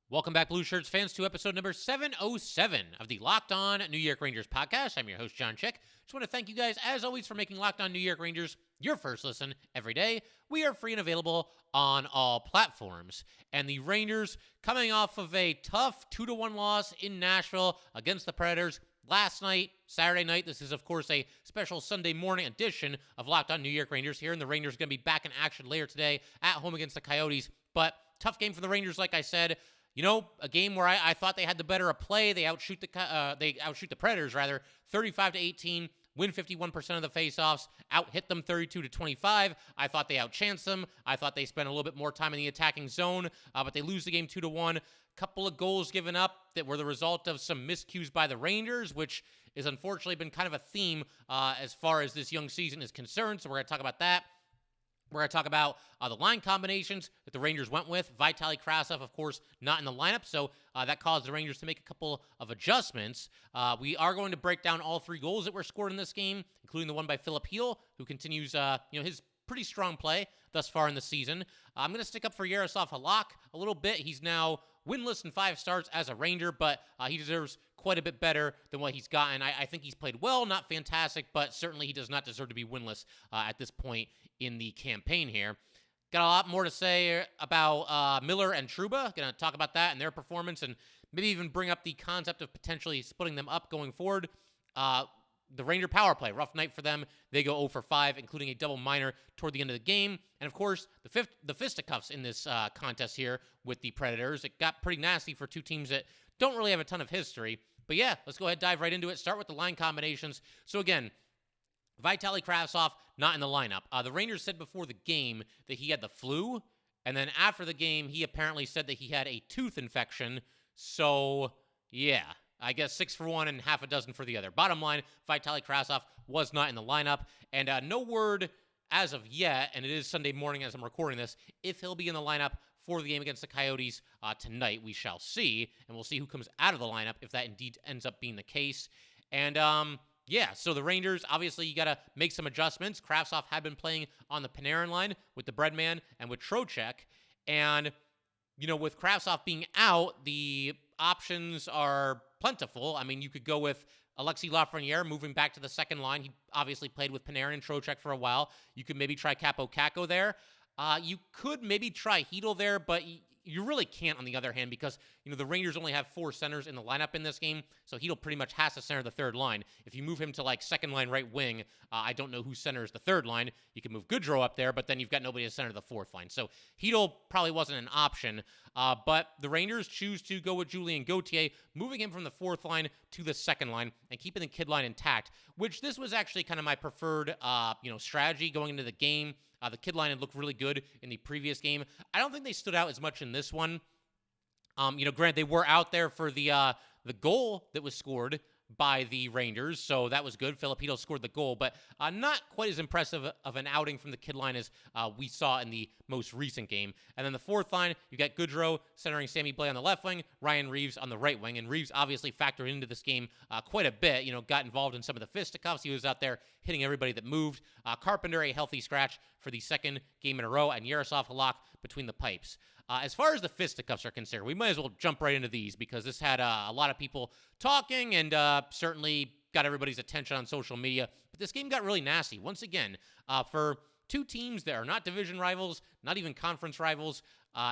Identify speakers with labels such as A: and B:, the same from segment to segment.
A: Welcome back, Blue Shirts fans, to episode number 707 of the Locked On New York Rangers podcast. I'm your host, John Chick. Just want to thank you guys, as always, for making Locked On New York Rangers your first listen every day. We are free and available on all platforms. And the Rangers, coming off of a tough 2-1 loss in Nashville against the Predators last night, Saturday night. This is, of course, a special Sunday morning edition of Locked On New York Rangers here, and the Rangers are going to be back in action later today at home against the Coyotes. But tough game for the Rangers, like I said. You know, a game where I thought they had the better of play. They outshoot the Predators, 35-18, win 51% of the faceoffs, out-hit them 32-25. I thought they outchanced them. I thought they spent a little bit more time in the attacking zone, but they lose the game 2-1. Couple of goals given up that were the result of some miscues by the Rangers, which has unfortunately been kind of a theme as far as this young season is concerned. So we're going to talk about that. We're going to talk about the line combinations that the Rangers went with. Vitali Kravtsov, of course, not in the lineup, so that caused the Rangers to make a couple of adjustments. We are going to break down all three goals that were scored in this game, including the one by Filip Chytil, who continues his pretty strong play thus far in the season. I'm going to stick up for Jaroslav Halak a little bit. He's now winless in 5 starts as a Ranger, but he deserves quite a bit better than what he's gotten. I think he's played well, not fantastic, but certainly he does not deserve to be winless at this point in the campaign here. Got a lot more to say about Miller and Trouba. Going to talk about that and their performance, and maybe even bring up the concept of potentially splitting them up going forward. The Ranger power play, rough night for them. They go 0 for 5, including a double minor toward the end of the game. And, of course, the fisticuffs in this contest here with the Predators. It got pretty nasty for two teams that don't really have a ton of history. But, yeah, let's go ahead and dive right into it. Start with the line combinations. So, again, Vitali Kravtsov not in the lineup. The Rangers said before the game that he had the flu. And then after the game, he apparently said that he had a tooth infection. So, yeah. I guess 6 for one and half a dozen for the other. Bottom line, Vitali Kravtsov was not in the lineup. And no word as of yet, and it is Sunday morning as I'm recording this, if he'll be in the lineup for the game against the Coyotes tonight. We shall see, and we'll see who comes out of the lineup if that indeed ends up being the case. And, so the Rangers, obviously, you got to make some adjustments. Kravtsov had been playing on the Panarin line with the Breadman and with Trocheck. And, with Kravtsov being out, the options are plentiful. I mean, you could go with Alexis Lafreniere moving back to the second line. He obviously played with Panarin and Trocheck for a while. You could maybe try Capo Caco there. You could maybe try Chytil there, but you really can't on the other hand because, the Rangers only have 4 centers in the lineup in this game, so Chytil pretty much has to center the third line. If you move him to, second line right wing, I don't know who centers the third line. You can move Gaudreau up there, but then you've got nobody to center the fourth line. So Chytil probably wasn't an option, but the Rangers choose to go with Julien Gauthier, moving him from the fourth line to the second line and keeping the kid line intact, which this was actually kind of my preferred, strategy going into the game. The kid line had looked really good in the previous game. I don't think they stood out as much in this one. Granted, they were out there for the goal that was scored by the Rangers, so that was good. Filip Chytil scored the goal, but not quite as impressive of an outing from the kid line as we saw in the most recent game. And then the fourth line, you got Gaudreau centering Sammy Blais on the left wing, Ryan Reeves on the right wing, and Reeves obviously factored into this game quite a bit, got involved in some of the fisticuffs. He was out there hitting everybody that moved. Carpenter, a healthy scratch for the second game in a row, and Jaroslav Halak between the pipes. As far as the fisticuffs are concerned, we might as well jump right into these because this had a lot of people talking and certainly got everybody's attention on social media. But this game got really nasty. Once again, for two teams that are not division rivals, not even conference rivals,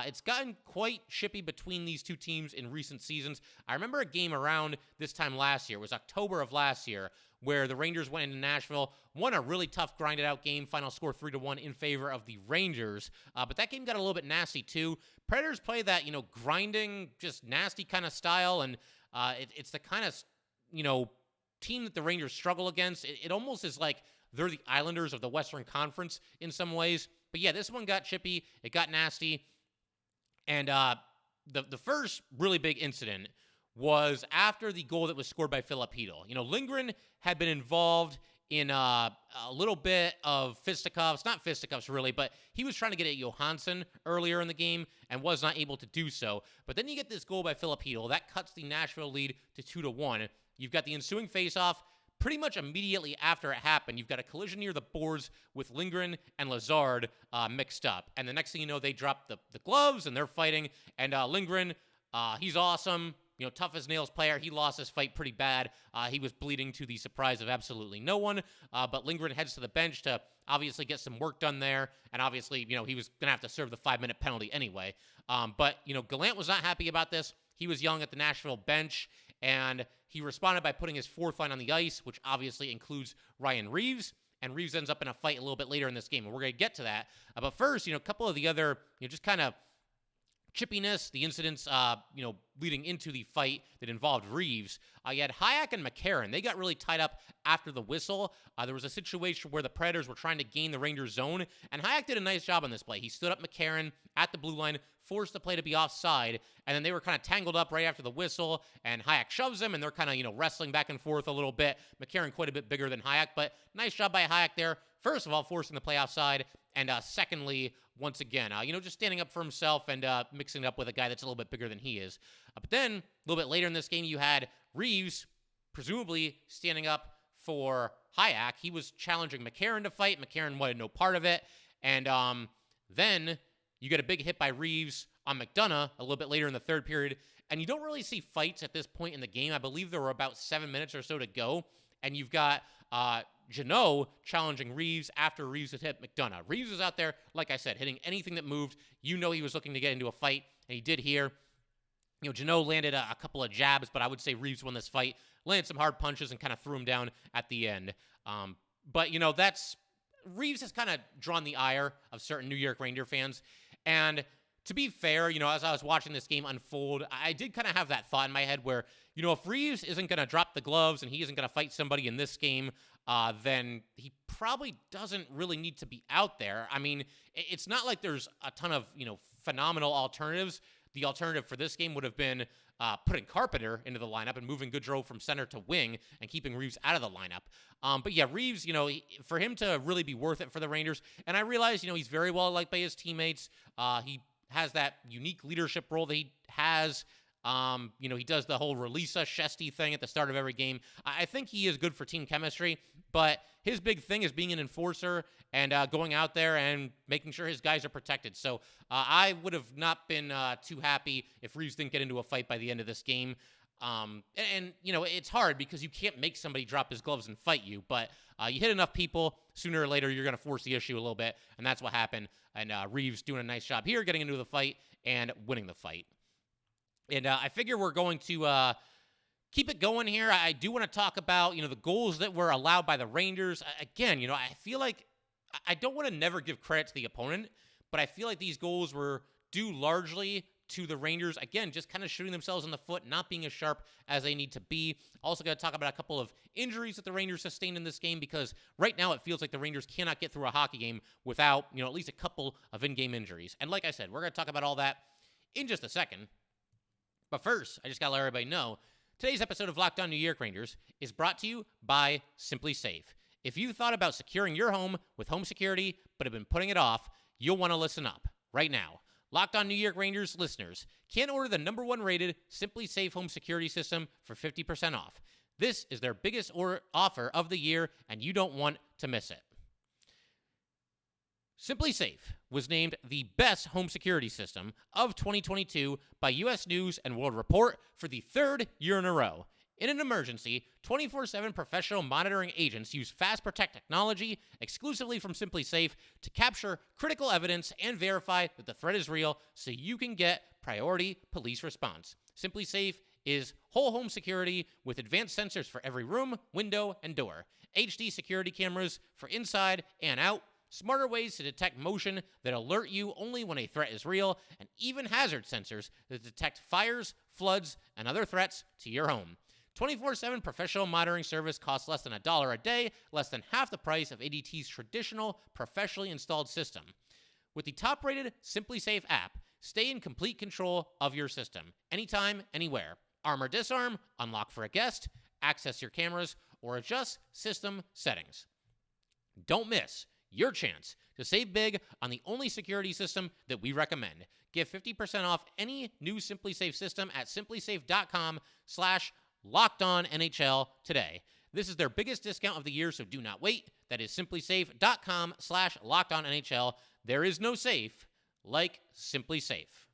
A: it's gotten quite chippy between these two teams in recent seasons. I remember a game around this time last year. It was October of last year where the Rangers went into Nashville, won a really tough grinded-out game, final score 3-1 in favor of the Rangers. But that game got a little bit nasty, too. Predators play that, grinding, just nasty kind of style, and it's the kind of, team that the Rangers struggle against. It almost is like they're the Islanders of the Western Conference in some ways. But, yeah, this one got chippy. It got nasty. And the first really big incident was after the goal that was scored by Filip Chytil. Lindgren had been involved in a little bit of fisticuffs, not fisticuffs really, but he was trying to get at Johansson earlier in the game and was not able to do so. But then you get this goal by Filip Chytil. That cuts the Nashville lead to 2-1. You've got the ensuing faceoff. Pretty much immediately after it happened, you've got a collision near the boards with Lindgren and Lazard mixed up. And the next thing you know, they drop the gloves and they're fighting. And Lindgren He's awesome. Tough as nails player. He lost his fight pretty bad. He was bleeding to the surprise of absolutely no one. But Lindgren heads to the bench to obviously get some work done there. And obviously, he was going to have to serve the 5-minute penalty anyway. But Gallant was not happy about this. He was yelling at the Nashville bench, and he responded by putting his fourth line on the ice, which obviously includes Ryan Reaves. And Reaves ends up in a fight a little bit later in this game, and we're going to get to that. But first, a couple of the other, just kind of chippiness, the incidents, leading into the fight that involved Reaves. You had Halak and McCarron. They got really tied up after the whistle. There was a situation where the Predators were trying to gain the Rangers zone, and Halak did a nice job on this play. He stood up McCarron at the blue line, forced the play to be offside, and then they were kind of tangled up right after the whistle, and Halak shoves him, and they're kind of, wrestling back and forth a little bit. McCarron quite a bit bigger than Halak, but nice job by Halak there. First of all, forcing the play offside, and secondly, once again, just standing up for himself and mixing it up with a guy that's a little bit bigger than he is. But then, a little bit later in this game, you had Reaves, presumably standing up for Halak. He was challenging McCarron to fight. McCarron wanted no part of it. And then you get a big hit by Reaves on McDonough a little bit later in the third period. And you don't really see fights at this point in the game. I believe there were about 7 minutes or so to go. And you've got Jeannot challenging Reaves after Reaves had hit McDonough. Reaves was out there, like I said, hitting anything that moved. He was looking to get into a fight, and he did here. Jeannot landed a couple of jabs, but I would say Reaves won this fight, landed some hard punches, and kind of threw him down at the end. But Reaves has kind of drawn the ire of certain New York Ranger fans. And to be fair, as I was watching this game unfold, I did kind of have that thought in my head where, if Reaves isn't going to drop the gloves and he isn't going to fight somebody in this game, then he probably doesn't really need to be out there. I mean, it's not like there's a ton of, phenomenal alternatives. The alternative for this game would have been putting Carpenter into the lineup and moving Gaudreau from center to wing and keeping Reaves out of the lineup. But yeah, Reaves, for him to really be worth it for the Rangers, and I realize, he's very well liked by his teammates. He has that unique leadership role that he has. He does the whole release us Shesty thing at the start of every game. I think he is good for team chemistry, but his big thing is being an enforcer and going out there and making sure his guys are protected. So I would have not been too happy if Reaves didn't get into a fight by the end of this game. It's hard because you can't make somebody drop his gloves and fight you, but you hit enough people, sooner or later you're going to force the issue a little bit, and that's what happened. And Reaves doing a nice job here, getting into the fight and winning the fight. And I figure we're going to keep it going here. I do want to talk about, the goals that were allowed by the Rangers. Again, I feel like I don't want to never give credit to the opponent, but I feel like these goals were due largely to the Rangers. Again, just kind of shooting themselves in the foot, not being as sharp as they need to be. Also got to talk about a couple of injuries that the Rangers sustained in this game, because right now it feels like the Rangers cannot get through a hockey game without, at least a couple of in-game injuries. And like I said, we're going to talk about all that in just a second. But first, I just got to let everybody know, today's episode of Locked On New York Rangers is brought to you by SimpliSafe. If you thought about securing your home with home security but have been putting it off, you'll want to listen up right now. Locked On New York Rangers listeners can order the #1 rated SimpliSafe home security system for 50% off. This is their biggest offer of the year, and you don't want to miss it. SimpliSafe was named the best home security system of 2022 by U.S. News and World Report for the third year in a row. In an emergency, 24/7 professional monitoring agents use Fast Protect technology exclusively from SimpliSafe to capture critical evidence and verify that the threat is real so you can get priority police response. SimpliSafe is whole home security with advanced sensors for every room, window, and door, HD security cameras for inside and out, smarter ways to detect motion that alert you only when a threat is real, and even hazard sensors that detect fires, floods, and other threats to your home. 24/7 professional monitoring service costs less than $1 a day, less than half the price of ADT's traditional professionally installed system. With the top-rated SimpliSafe app, stay in complete control of your system, anytime, anywhere. Arm or disarm, unlock for a guest, access your cameras, or adjust system settings. Don't miss your chance to save big on the only security system that we recommend. Get 50% off any new SimpliSafe system at simplisafe.com/LockedOnNHL today. This is their biggest discount of the year, so do not wait. That is simplisafe.com/LockedOnNHL. There is no safe like SimpliSafe.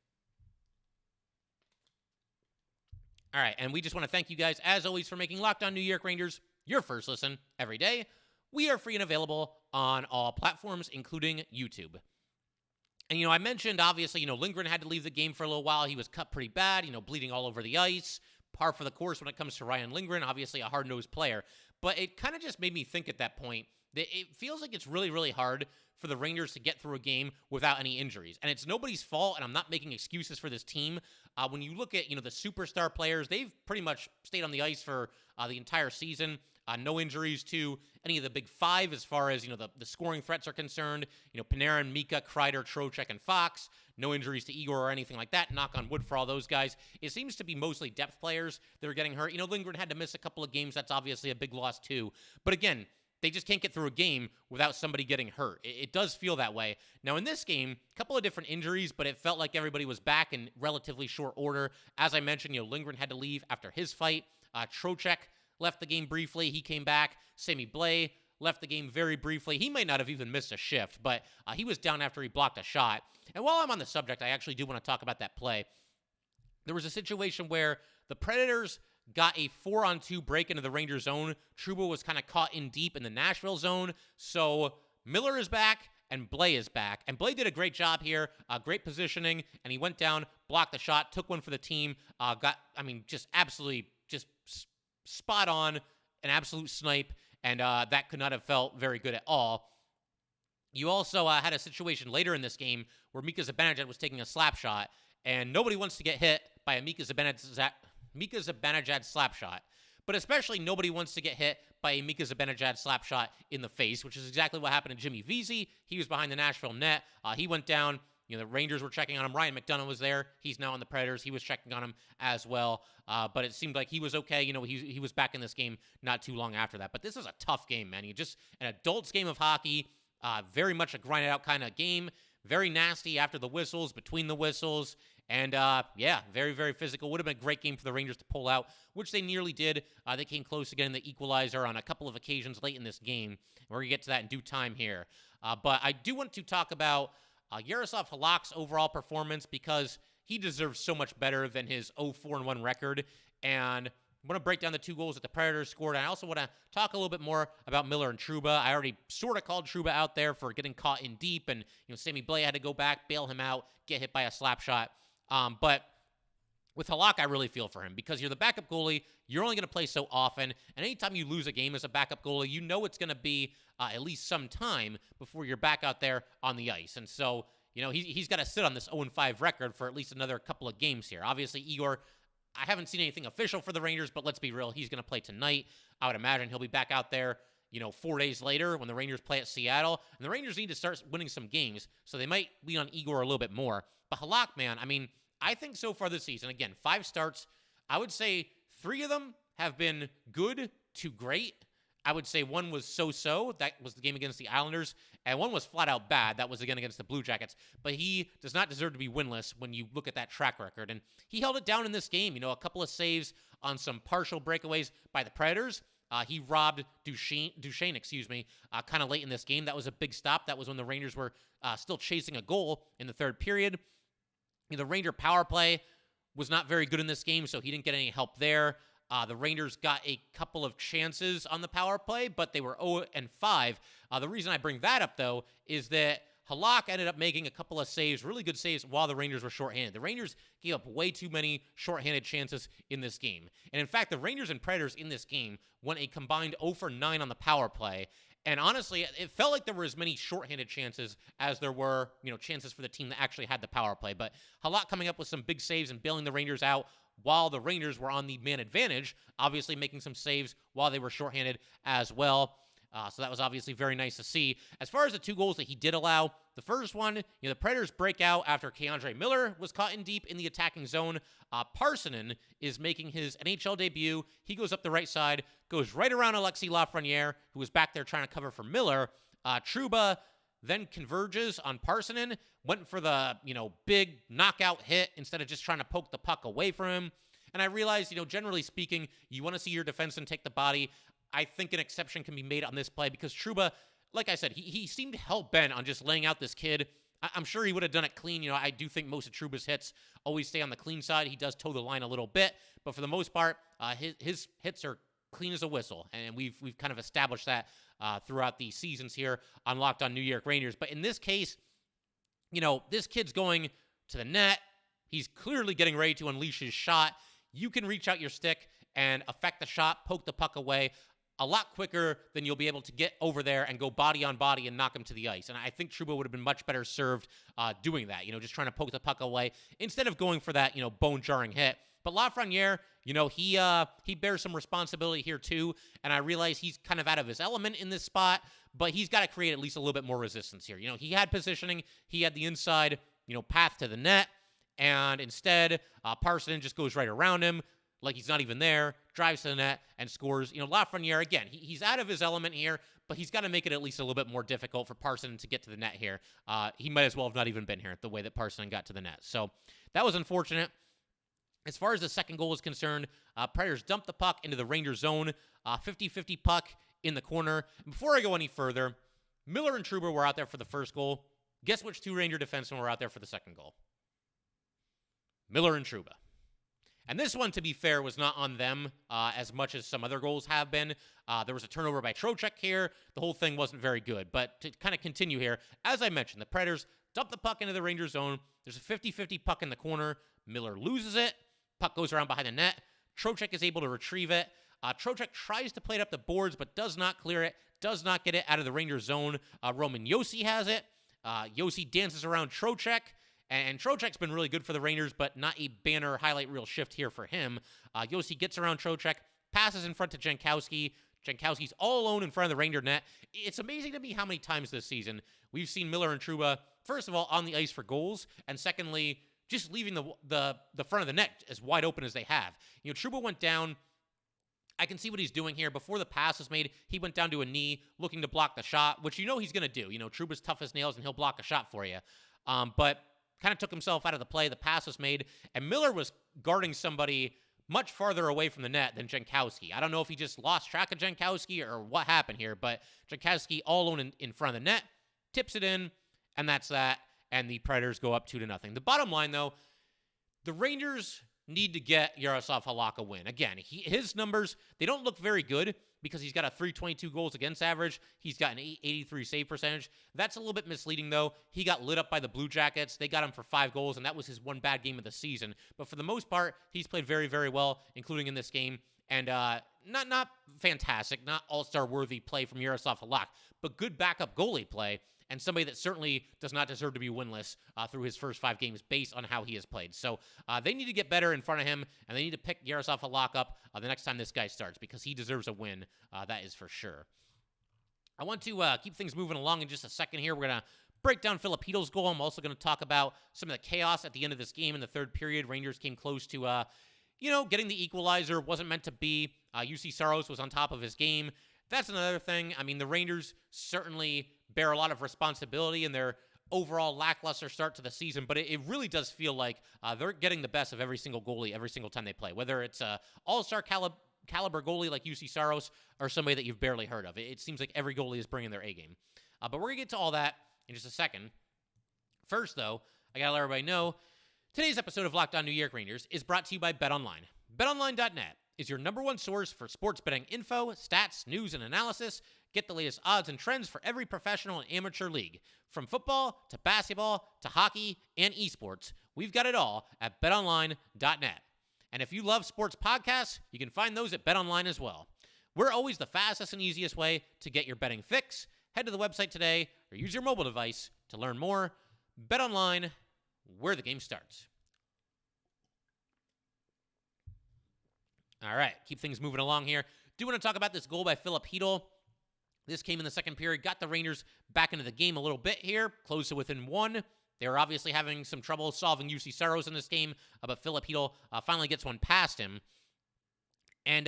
A: All right, and we just want to thank you guys, as always, for making Locked On New York Rangers your first listen every day. We are free and available on all platforms, including YouTube. And, I mentioned, obviously, Lindgren had to leave the game for a little while. He was cut pretty bad, bleeding all over the ice. Par for the course when it comes to Ryan Lindgren, obviously a hard-nosed player. But it kind of just made me think at that point that it feels like it's really, really hard for the Rangers to get through a game without any injuries. And it's nobody's fault, and I'm not making excuses for this team. When you look at, the superstar players, they've pretty much stayed on the ice for the entire season. No injuries to any of the big five as far as, the scoring threats are concerned. Panarin, Mika, Kreider, Trocheck, and Fox. No injuries to Igor or anything like that. Knock on wood for all those guys. It seems to be mostly depth players that are getting hurt. Lindgren had to miss a couple of games. That's obviously a big loss too. But again, they just can't get through a game without somebody getting hurt. It does feel that way. Now, in this game, a couple of different injuries, but it felt like everybody was back in relatively short order. As I mentioned, Lindgren had to leave after his fight. Trocheck left the game briefly. He came back. Sammy Blais left the game very briefly. He might not have even missed a shift, but he was down after he blocked a shot. And while I'm on the subject, I actually do want to talk about that play. There was a situation where the Predators got a 4-on-2 break into the Rangers zone. Trouba was kind of caught in deep in the Nashville zone. So Miller is back and Blais is back. And Blais did a great job here, great positioning, and he went down, blocked the shot, took one for the team, just absolutely just spot on, an absolute snipe, and that could not have felt very good at all. You also had a situation later in this game where Mika Zibanejad was taking a slap shot, and nobody wants to get hit by a Mika Zibanejad slap shot. But especially nobody wants to get hit by a Mika Zibanejad slap shot in the face, which is exactly what happened to Jimmy Vesey. He was behind the Nashville net. He went down. The Rangers were checking on him. Ryan McDonough was there. He's now on the Predators. He was checking on him as well. But it seemed like he was okay. He was back in this game not too long after that. But this is a tough game, man. Just an adults game of hockey. Very much a grinded out kind of game. Very nasty after the whistles, between the whistles. And, very, very physical. Would have been a great game for the Rangers to pull out, which they nearly did. They came close to getting the equalizer on a couple of occasions late in this game. We're going to get to that in due time here. But I do want to talk about Jaroslav Halak's overall performance because he deserves so much better than his 0-4-1 record. And I want to break down the 2 goals that the Predators scored. And I also want to talk a little bit more about Miller and Trouba. I already sort of called Trouba out there for getting caught in deep. And, Sammy Blais had to go back, bail him out, get hit by a slap shot. But with Halak, I really feel for him because you're the backup goalie. You're only going to play so often. And anytime you lose a game as a backup goalie, it's going to be at least some time before you're back out there on the ice. And so, he's got to sit on this 0-5 record for at least another couple of games here. Obviously, Igor, I haven't seen anything official for the Rangers, but let's be real. He's going to play tonight. I would imagine he'll be back out there, 4 days later when the Rangers play at Seattle. And the Rangers need to start winning some games, so they might lean on Igor a little bit more. But Halak, man, I think so far this season, again, 5 starts, I would say 3 of them have been good to great. I would say 1 was so-so. That was the game against the Islanders. And 1 was flat out bad. That was again against the Blue Jackets. But he does not deserve to be winless when you look at that track record. And he held it down in this game. A couple of saves on some partial breakaways by the Predators. He robbed Duchesne, kind of late in this game. That was a big stop. That was when the Rangers were still chasing a goal in the third period. The Ranger power play was not very good in this game, so he didn't get any help there. The Rangers got a couple of chances on the power play, but they were 0-5. The reason I bring that up, though, is that Halak ended up making a couple of saves, really good saves, while the Rangers were shorthanded. The Rangers gave up way too many shorthanded chances in this game. And in fact, the Rangers and Predators in this game went a combined 0-9 on the power play. And honestly, it felt like there were as many shorthanded chances as there were, chances for the team that actually had the power play. But Halak coming up with some big saves and bailing the Rangers out while the Rangers were on the man advantage, obviously making some saves while they were shorthanded as well. So that was obviously very nice to see. As far as the 2 goals that he did allow, the first one, the Predators break out after K'Andre Miller was caught in deep in the attacking zone. Parsonen is making his NHL debut. He goes up the right side, goes right around Alexis Lafreniere, who was back there trying to cover for Miller. Trouba then converges on Parsonen, went for the, big knockout hit instead of just trying to poke the puck away from him. And I realized, generally speaking, you want to see your defenseman take the body. I think an exception can be made on this play because Trouba, like I said, he seemed hell-bent on just laying out this kid I'm sure he would have done it clean. I do think most of Trouba's hits always stay on the clean side. He does toe the line a little bit, but for the most part, his hits are clean as a whistle, and we've kind of established that throughout the seasons here on Locked On New York Rangers. But in this case, this kid's going to the net. He's clearly getting ready to unleash his shot. You can reach out your stick and affect the shot, poke the puck away a lot quicker than you'll be able to get over there and go body on body and knock him to the ice. And I think Trouba would have been much better served doing that, just trying to poke the puck away instead of going for that, bone-jarring hit. But Lafreniere, he bears some responsibility here too, and I realize he's kind of out of his element in this spot, but he's got to create at least a little bit more resistance here. He had positioning, he had the inside, path to the net, and instead, Parson just goes right around him like he's not even there, drives to the net, and scores. Lafreniere, again, he's out of his element here, but he's got to make it at least a little bit more difficult for Parson to get to the net here. He might as well have not even been here the way that Parson got to the net. So that was unfortunate. As far as the second goal is concerned, Predators dumped the puck into the Rangers zone, 50-50 puck in the corner. Before I go any further, Miller and Trouba were out there for the first goal. Guess which two Ranger defensemen were out there for the second goal? Miller and Trouba. And this one, to be fair, was not on them as much as some other goals have been. There was a turnover by Trocheck here. The whole thing wasn't very good. But to kind of continue here, as I mentioned, the Predators dump the puck into the Rangers zone. There's a 50-50 puck in the corner. Miller loses it. Puck goes around behind the net. Trocheck is able to retrieve it. Trocheck tries to play it up the boards, but does not clear it, does not get it out of the Rangers zone. Roman Josi has it. Josi dances around Trocheck. And Trocheck's been really good for the Rangers, but not a banner highlight reel shift here for him. Josi gets around Trocheck, passes in front to Jankowski. Jankowski's all alone in front of the Ranger net. It's amazing to me how many times this season we've seen Miller and Trouba, first of all, on the ice for goals, and secondly, just leaving the front of the net as wide open as they have. Trouba went down. I can see what he's doing here. Before the pass was made, he went down to a knee, looking to block the shot, which he's going to do. Trouba's tough as nails, and he'll block a shot for you. But kind of took himself out of the play. The pass was made, and Miller was guarding somebody much farther away from the net than Jankowski. I don't know if he just lost track of Jankowski or what happened here, but Jankowski all alone in front of the net, tips it in, and that's that, and the Predators go up 2-0. The bottom line, though, the Rangers need to get Jaroslav Halak a win. Again, his numbers, they don't look very good because he's got a .322 goals against average. He's got an .883 save percentage. That's a little bit misleading, though. He got lit up by the Blue Jackets. They got him for 5 goals, and that was his one bad game of the season. But for the most part, he's played very, very well, including in this game. And not fantastic, not all-star worthy play from Jaroslav Halak, but good backup goalie play, and somebody that certainly does not deserve to be winless through his first 5 games based on how he has played. So they need to get better in front of him, and they need to pick Jaroslav Halak up the next time this guy starts because he deserves a win, that is for sure. I want to keep things moving along in just a second here. We're going to break down Filipino's goal. I'm also going to talk about some of the chaos at the end of this game in the third period. Rangers came close to, getting the equalizer. Wasn't meant to be. UC Saros was on top of his game. That's another thing. I mean, the Rangers certainly bear a lot of responsibility in their overall lackluster start to the season, but it really does feel like they're getting the best of every single goalie every single time they play, whether it's a all-star caliber goalie like UC Saros or somebody that you've barely heard of. It seems like every goalie is bringing their A game. But we're going to get to all that in just a second. First, though, I got to let everybody know, today's episode of Locked On New York Rangers is brought to you by BetOnline. BetOnline.net is your number one source for sports betting info, stats, news, and analysis. Get the latest odds and trends for every professional and amateur league. From football to basketball to hockey and esports, we've got it all at betonline.net. And if you love sports podcasts, you can find those at BetOnline as well. We're always the fastest and easiest way to get your betting fix. Head to the website today or use your mobile device to learn more. BetOnline, where the game starts. All right, keep things moving along here. Do want to talk about this goal by Filipino. This came in the second period, got the Rangers back into the game a little bit here, close to within 1. They were obviously having some trouble solving UC Saros in this game, but Filipino finally gets one past him. And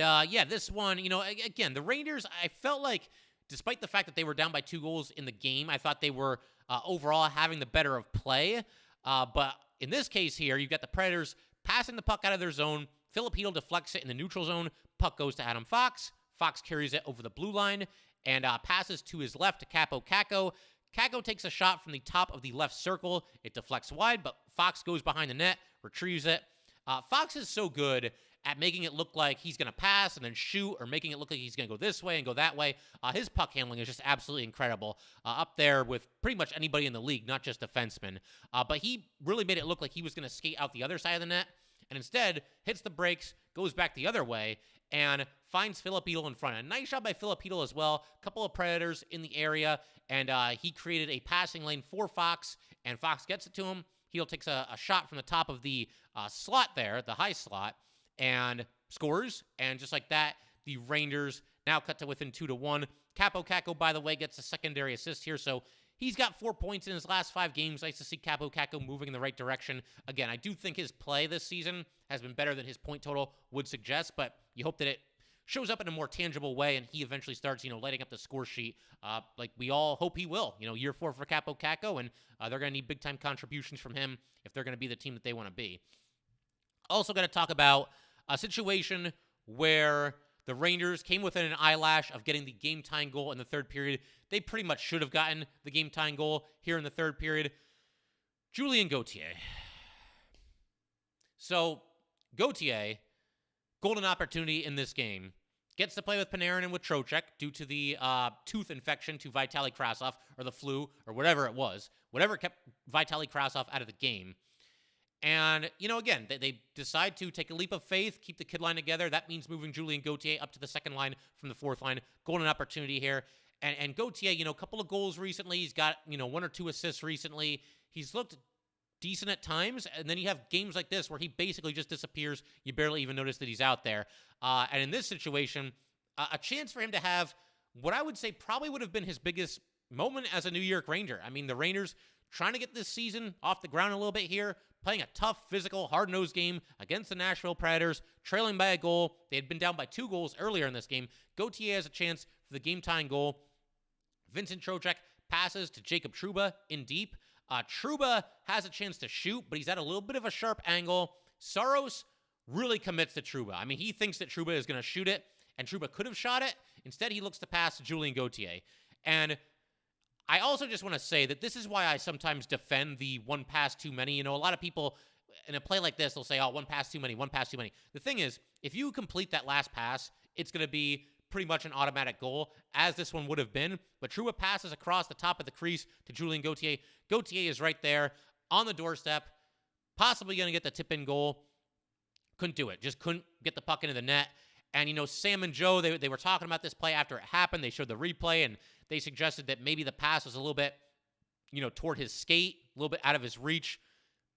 A: this one, again, the Rangers, I felt like, despite the fact that they were down by 2 goals in the game, I thought they were overall having the better of play. But in this case here, you've got the Predators passing the puck out of their zone. Filipino deflects it in the neutral zone. Puck goes to Adam Fox. Fox carries it over the blue line and passes to his left to Capo Caco. Kakko takes a shot from the top of the left circle. It deflects wide, but Fox goes behind the net, retrieves it. Fox is so good at making it look like he's going to pass and then shoot, or making it look like he's going to go this way and go that way. His puck handling is just absolutely incredible, up there with pretty much anybody in the league, not just defensemen. But he really made it look like he was going to skate out the other side of the net, and instead hits the brakes, goes back the other way, and finds Filipino in front. A nice job by Filipino as well. A couple of predators in the area, and he created a passing lane for Fox, and Fox gets it to him. Heel takes a shot from the top of the slot there, the high slot, and scores. And just like that, the Rangers now cut to within 2-1. Kaapo Kakko, by the way, gets a secondary assist here, so he's got 4 points in his last 5 games. Nice to see Kaapo Kakko moving in the right direction. Again, I do think his play this season has been better than his point total would suggest, but you hope that it shows up in a more tangible way and he eventually starts, lighting up the score sheet like we all hope he will. Year 4 for Kaapo Kakko, and they're going to need big-time contributions from him if they're going to be the team that they want to be. Also going to talk about a situation where the Rangers came within an eyelash of getting the game-tying goal in the third period. They pretty much should have gotten the game-tying goal here in the third period. Julien Gauthier. So, Gauthier, golden opportunity in this game, gets to play with Panarin and with Trocheck due to the tooth infection to Vitali Kravtsov, or the flu, or whatever it was. Whatever kept Vitali Kravtsov out of the game. And, again, they decide to take a leap of faith, keep the kid line together. That means moving Julien Gauthier up to the second line from the fourth line. Golden opportunity here. And Gauthier, a couple of goals recently. He's got, 1 or 2 assists recently. He's looked decent at times. And then you have games like this where he basically just disappears. You barely even notice that he's out there. And in this situation, a chance for him to have what I would say probably would have been his biggest moment as a New York Ranger. I mean, the Rangers trying to get this season off the ground a little bit here, playing a tough, physical, hard-nosed game against the Nashville Predators, trailing by a goal. They had been down by 2 goals earlier in this game. Gauthier has a chance for the game-tying goal. Vincent Trocheck passes to Jacob Trouba in deep. Trouba has a chance to shoot, but he's at a little bit of a sharp angle. Saros really commits to Trouba. I mean, he thinks that Trouba is going to shoot it, and Trouba could have shot it. Instead, he looks to pass to Julien Gauthier. And I also just want to say that this is why I sometimes defend the one pass too many. A lot of people in a play like this, they'll say, oh, one pass too many, one pass too many. The thing is, if you complete that last pass, it's going to be pretty much an automatic goal, as this one would have been. But Trouba passes across the top of the crease to Julien Gauthier. Gauthier is right there on the doorstep, possibly going to get the tip-in goal. Couldn't do it. Just couldn't get the puck into the net. And, Sam and Joe, they were talking about this play after it happened. They showed the replay, and they suggested that maybe the pass was a little bit, toward his skate, a little bit out of his reach,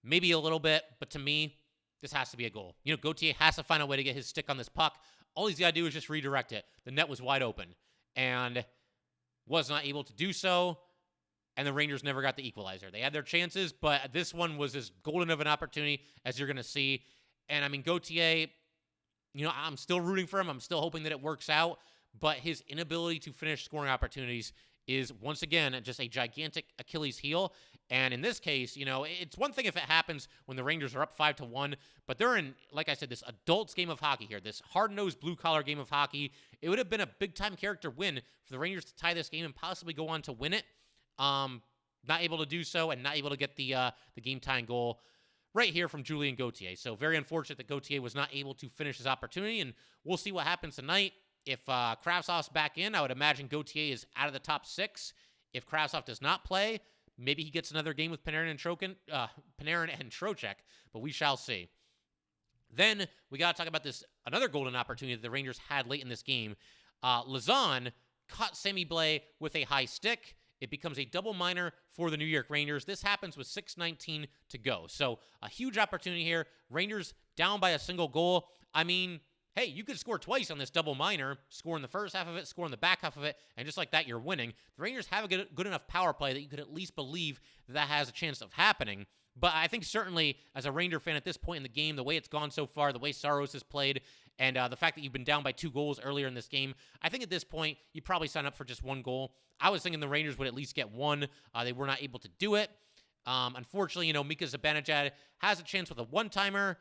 A: maybe a little bit. But to me, this has to be a goal. Gauthier has to find a way to get his stick on this puck. All he's got to do is just redirect it. The net was wide open and was not able to do so, and the Rangers never got the equalizer. They had their chances, but this one was as golden of an opportunity as you're going to see. And, I mean, Gauthier, I'm still rooting for him. I'm still hoping that it works out, but his inability to finish scoring opportunities is, once again, just a gigantic Achilles heel. And in this case, it's one thing if it happens when the Rangers are up 5-1, but they're in, like I said, this adults game of hockey here, this hard-nosed blue-collar game of hockey. It would have been a big-time character win for the Rangers to tie this game and possibly go on to win it. Not able to do so and not able to get the game-tying goal right here from Julien Gauthier. So very unfortunate that Gauthier was not able to finish his opportunity, and we'll see what happens tonight. If Kravtsov's back in, I would imagine Gauthier is out of the top 6. If Kravtsov does not play, maybe he gets another game with Panarin and Trocheck, but we shall see. Then we got to talk about another golden opportunity that the Rangers had late in this game. Lazan caught Sammy Blais with a high stick. It becomes a double minor for the New York Rangers. This happens with 6:19 to go. So a huge opportunity here. Rangers down by a single goal. I mean, hey, you could score twice on this double minor, score in the first half of it, score in the back half of it, and just like that, you're winning. The Rangers have a good enough power play that you could at least believe that has a chance of happening. But I think certainly as a Ranger fan at this point in the game, the way it's gone so far, the way Saros has played, and the fact that you've been down by 2 goals earlier in this game, I think at this point, you probably sign up for just 1 goal. I was thinking the Rangers would at least get 1. They were not able to do it. Unfortunately, Mika Zibanejad has a chance with a one-timer,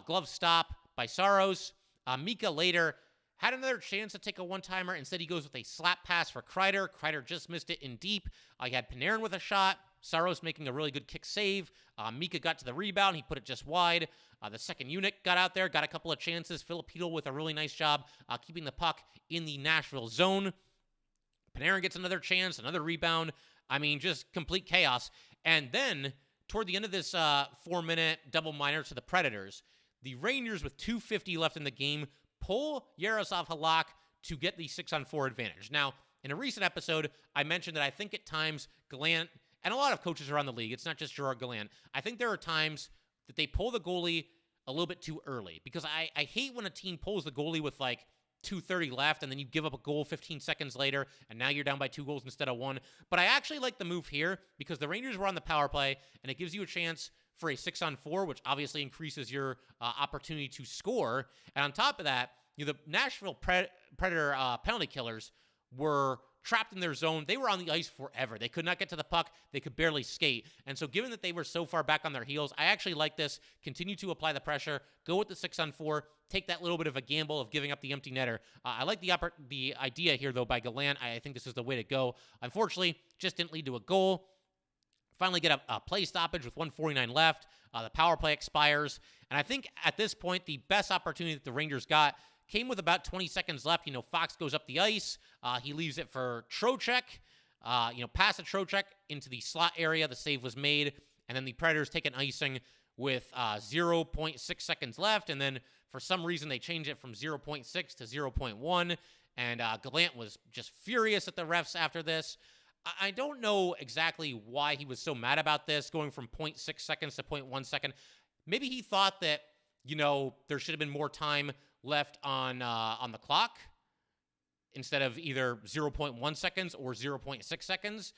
A: glove stop by Saros. Mika later had another chance to take a one-timer. Instead, he goes with a slap pass for Kreider. Kreider just missed it in deep. He had Panarin with a shot. Saros making a really good kick save. Mika got to the rebound. He put it just wide. The second unit got out there, got a couple of chances. Filipino with a really nice job keeping the puck in the Nashville zone. Panarin gets another chance, another rebound. I mean, just complete chaos. And then, toward the end of this 4-minute double minor to the Predators, the Rangers, with 2:50 left in the game, pull Jaroslav Halak to get the 6-on-4 advantage. Now, in a recent episode, I mentioned that I think at times Gallant, and a lot of coaches around the league, it's not just Gerard Gallant, I think there are times that they pull the goalie a little bit too early, because I hate when a team pulls the goalie with like 2:30 left, and then you give up a goal 15 seconds later, and now you're down by 2 goals instead of 1. But I actually like the move here, because the Rangers were on the power play, and it gives you a chance for a 6-on-4, which obviously increases your opportunity to score. And on top of that, the Nashville Predator penalty killers were trapped in their zone. They were on the ice forever. They could not get to the puck. They could barely skate. And so given that they were so far back on their heels, I actually like this. Continue to apply the pressure. Go with the 6-on-4. Take that little bit of a gamble of giving up the empty netter. I like the idea here, though, by Gallant. I think this is the way to go. Unfortunately, just didn't lead to a goal. Finally get a play stoppage with 1:49 left. The power play expires. And I think at this point, the best opportunity that the Rangers got came with about 20 seconds left. Fox goes up the ice. He leaves it for Trocheck. Pass to Trocheck into the slot area. The save was made. And then the Predators take an icing with 0.6 seconds left. And then for some reason, they change it from 0.6 to 0.1. And Gallant was just furious at the refs after this. I don't know exactly why he was so mad about this, going from 0.6 seconds to 0.1 second. Maybe he thought that, there should have been more time left on the clock instead of either 0.1 seconds or 0.6 seconds.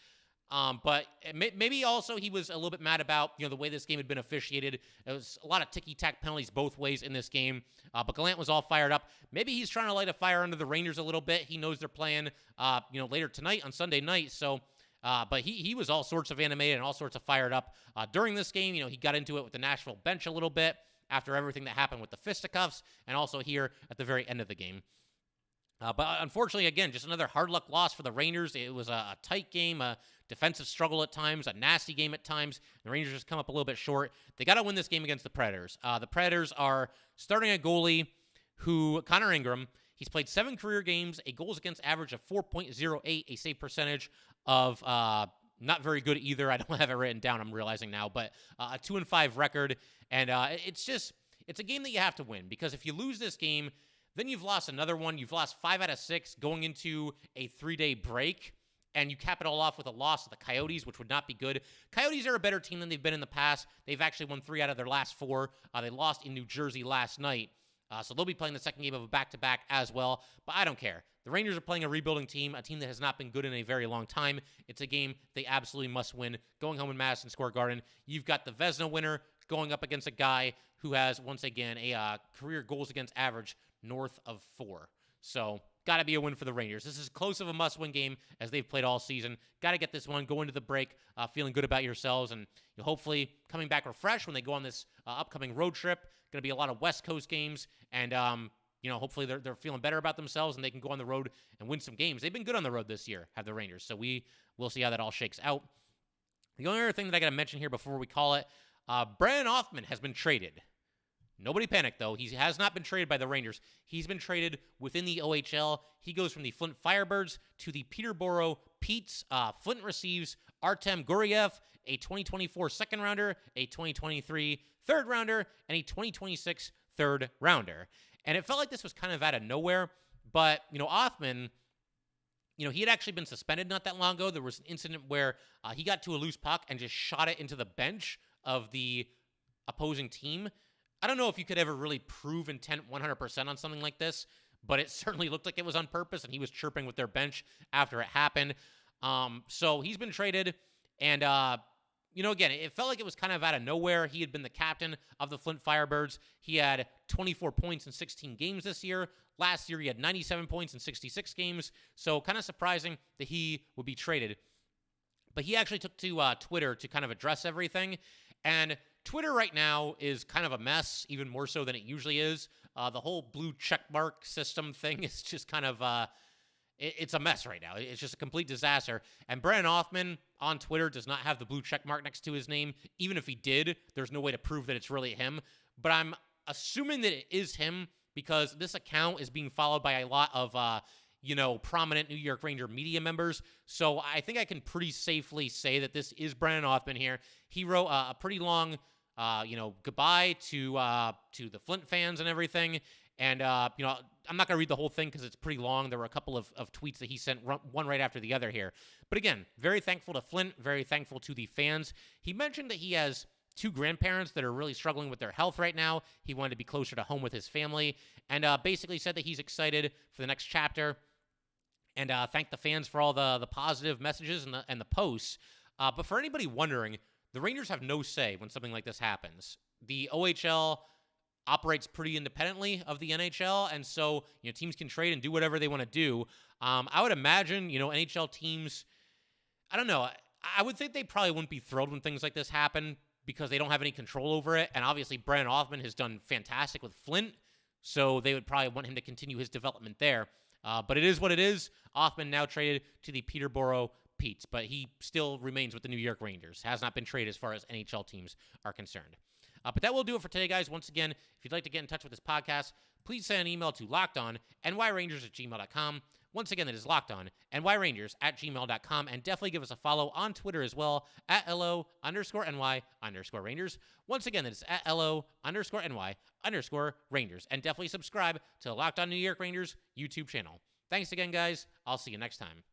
A: But maybe also he was a little bit mad about, the way this game had been officiated. It was a lot of ticky-tack penalties both ways in this game. But Gallant was all fired up. Maybe he's trying to light a fire under the Rangers a little bit. He knows they're playing, later tonight on Sunday night. So, but he was all sorts of animated and all sorts of fired up during this game. He got into it with the Nashville bench a little bit after everything that happened with the fisticuffs, and also here at the very end of the game. But unfortunately, again, just another hard luck loss for the Rangers. It was a tight game, a defensive struggle at times, a nasty game at times. The Rangers just come up a little bit short. They got to win this game against the Predators. The Predators are starting a goalie who, Connor Ingram, he's played 7 career games, a goals against average of 4.08, a save percentage of not very good either. I don't have it written down, I'm realizing now, but a 2-5 record. And it's a game that you have to win, because if you lose this game, then you've lost another one. You've lost 5 out of 6 going into a 3-day break, and you cap it all off with a loss to the Coyotes, which would not be good. Coyotes are a better team than they've been in the past. They've actually won 3 out of their last 4. They lost in New Jersey last night, so they'll be playing the second game of a back-to-back as well, but I don't care. The Rangers are playing a rebuilding team, a team that has not been good in a very long time. It's a game they absolutely must win. Going home in Madison Square Garden, you've got the Vezina winner going up against a guy who has, once again, a career goals against average north of 4. So, got to be a win for the Rangers. This is as close of a must-win game as they've played all season. Got to get this one, go into the break feeling good about yourselves, and you'll hopefully coming back refreshed when they go on this upcoming road trip. Going to be a lot of West Coast games, and hopefully they're feeling better about themselves, and they can go on the road and win some games. They've been good on the road this year, have the Rangers, so we'll see how that all shakes out. The only other thing that I got to mention here before we call it, Brennan Othmann has been traded. Nobody panic, though. He has not been traded by the Rangers. He's been traded within the OHL. He goes from the Flint Firebirds to the Peterborough Petes. Flint receives Artem Guriev, a 2024 second-rounder, a 2023 third-rounder, and a 2026 third-rounder. And it felt like this was kind of out of nowhere, but, Othmann, he had actually been suspended not that long ago. There was an incident where he got to a loose puck and just shot it into the bench of the opposing team. I don't know if you could ever really prove intent 100% on something like this, but it certainly looked like it was on purpose, and he was chirping with their bench after it happened. So he's been traded, and, again, it felt like it was kind of out of nowhere. He had been the captain of the Flint Firebirds. He had 24 points in 16 games this year. Last year, he had 97 points in 66 games, so kind of surprising that he would be traded. But he actually took to Twitter to kind of address everything, and Twitter right now is kind of a mess, even more so than it usually is. The whole blue checkmark system thing is just kind of it's a mess right now. It's just a complete disaster. And Brandon Hoffman on Twitter does not have the blue check mark next to his name. Even if he did, there's no way to prove that it's really him. But I'm assuming that it is him because this account is being followed by a lot of, prominent New York Ranger media members. So I think I can pretty safely say that this is Brandon Hoffman here. He wrote a pretty long, goodbye to the Flint fans and everything. And, I'm not going to read the whole thing because it's pretty long. There were a couple of tweets that he sent, one right after the other here. But again, very thankful to Flint, very thankful to the fans. He mentioned that he has 2 grandparents that are really struggling with their health right now. He wanted to be closer to home with his family, and basically said that he's excited for the next chapter, and thanked the fans for all the positive messages and the posts. But for anybody wondering, the Rangers have no say when something like this happens. The OHL operates pretty independently of the NHL, and so teams can trade and do whatever they want to do. I would imagine NHL teams, I don't know, I would think they probably wouldn't be thrilled when things like this happen because they don't have any control over it, and obviously Brandon Hoffman has done fantastic with Flint, so they would probably want him to continue his development there. But it is what it is. Hoffman now traded to the Peterborough Petes, but he still remains with the New York Rangers, has not been traded as far as NHL teams are concerned. But that will do it for today, guys. Once again, if you'd like to get in touch with this podcast, please send an email to lockedonnyrangers@gmail.com. Once again, that is lockedonnyrangers@gmail.com. And definitely give us a follow on Twitter as well, @LO_NY_Rangers. Once again, that is @LO_NY_Rangers. And definitely subscribe to the Locked On New York Rangers YouTube channel. Thanks again, guys. I'll see you next time.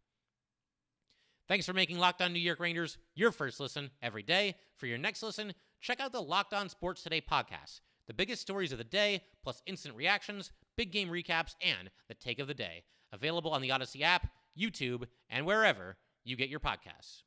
A: Thanks for making Locked On New York Rangers your first listen every day. For your next listen, check out the Locked On Sports Today podcast. The biggest stories of the day, plus instant reactions, big game recaps, and the take of the day. Available on the Odyssey app, YouTube, and wherever you get your podcasts.